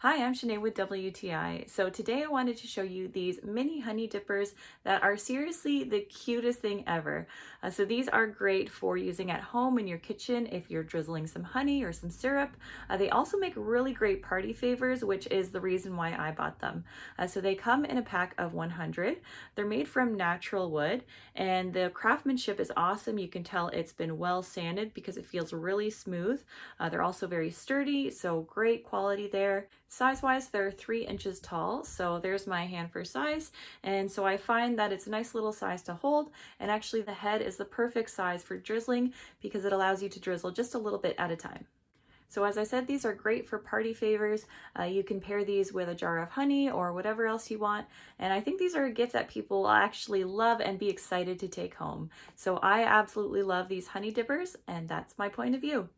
Hi, I'm Shanae with WTI. So today I wanted to show you these mini honey dippers that are seriously the cutest thing ever. So these are great for using at home in your kitchen if you're drizzling some honey or some syrup. They also make really great party favors, which is the reason why I bought them. So they come in a pack of 100. They're made from natural wood and the craftsmanship is awesome. You can tell it's been well sanded because it feels really smooth. They're also very sturdy, so great quality there. Size-wise, they're 3 inches tall, so there's my hand for size, and so I find that it's a nice little size to hold, and actually the head is the perfect size for drizzling because it allows you to drizzle just a little bit at a time. So as I said, these are great for party favors. You can pair these with a jar of honey or whatever else you want, and I think these are a gift that people will actually love and be excited to take home. So I absolutely love these honey dippers, and that's my point of view.